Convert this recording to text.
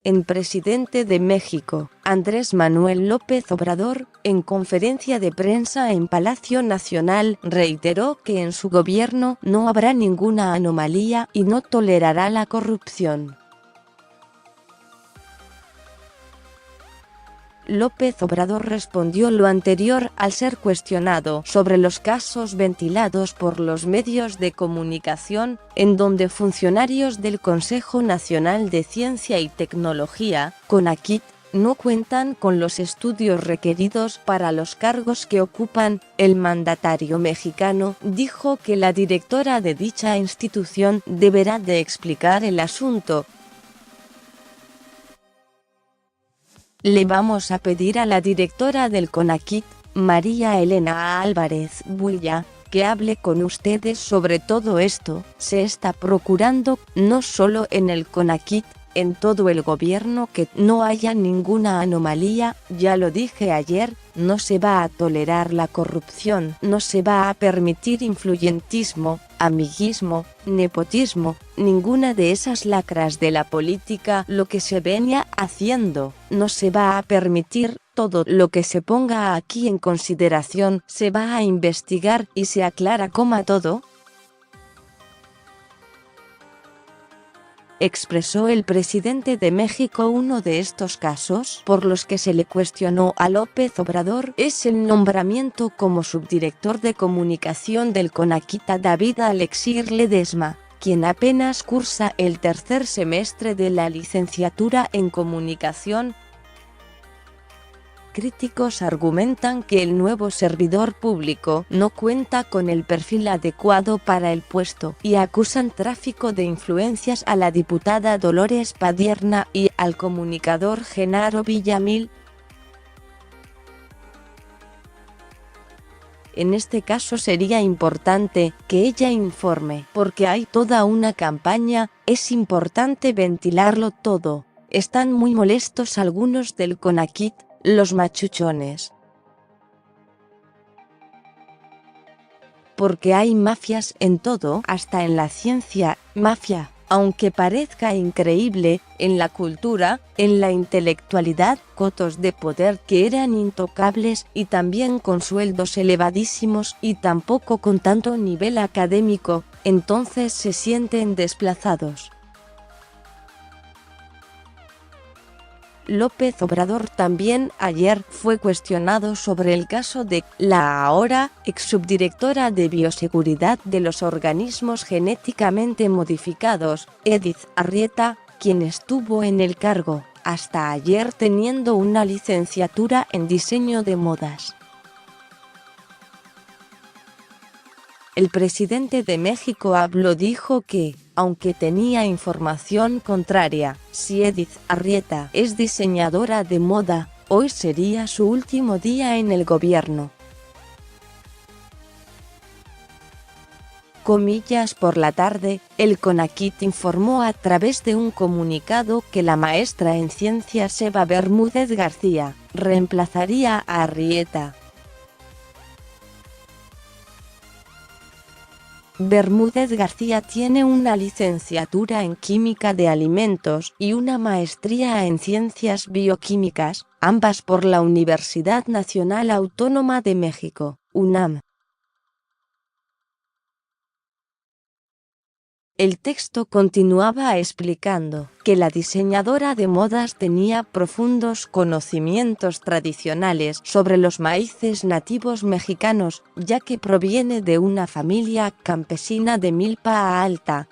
El presidente de México, Andrés Manuel López Obrador, en conferencia de prensa en Palacio Nacional, reiteró que en su gobierno no habrá ninguna anomalía y no tolerará la corrupción. López Obrador respondió lo anterior al ser cuestionado sobre los casos ventilados por los medios de comunicación, en donde funcionarios del Consejo Nacional de Ciencia y Tecnología, CONACYT, no cuentan con los estudios requeridos para los cargos que ocupan. El mandatario mexicano dijo que la directora de dicha institución deberá de explicar el asunto. Le vamos a pedir a la directora del CONACYT, María Elena Álvarez Builla, que hable con ustedes sobre todo esto. Se está procurando, no solo en el CONACYT, en todo el gobierno, que no haya ninguna anomalía. Ya lo dije ayer, no se va a tolerar la corrupción, no se va a permitir influyentismo, amiguismo, nepotismo, ninguna de esas lacras de la política. Lo que se venía haciendo, no se va a permitir. Todo lo que se ponga aquí en consideración se va a investigar y se aclara como todo, expresó el presidente de México. Uno de estos casos por los que se le cuestionó a López Obrador es el nombramiento como subdirector de comunicación del CONACYT a David Alexir Ledesma, quien apenas cursa el tercer semestre de la licenciatura en comunicación. Críticos argumentan que el nuevo servidor público no cuenta con el perfil adecuado para el puesto y acusan tráfico de influencias a la diputada Dolores Padierna y al comunicador Genaro Villamil. En este caso sería importante que ella informe, porque hay toda una campaña, es importante ventilarlo todo. Están muy molestos algunos del CONACYT, los machuchones, porque hay mafias en todo, hasta en la ciencia, mafia, aunque parezca increíble, en la cultura, en la intelectualidad, cotos de poder que eran intocables y también con sueldos elevadísimos y tampoco con tanto nivel académico, entonces se sienten desplazados. López Obrador también ayer fue cuestionado sobre el caso de la ahora exsubdirectora de Bioseguridad de los Organismos Genéticamente Modificados, Edith Arrieta, quien estuvo en el cargo hasta ayer teniendo una licenciatura en diseño de modas. El presidente de México dijo que, aunque tenía información contraria, si Edith Arrieta es diseñadora de moda, hoy sería su último día en el gobierno. Comillas por la tarde, el CONACYT informó a través de un comunicado que la maestra en ciencias Eva Bermúdez García reemplazaría a Arrieta. Bermúdez García tiene una licenciatura en Química de Alimentos y una maestría en Ciencias Bioquímicas, ambas por la Universidad Nacional Autónoma de México, UNAM. El texto continuaba explicando que la diseñadora de modas tenía profundos conocimientos tradicionales sobre los maíces nativos mexicanos, ya que proviene de una familia campesina de milpa alta,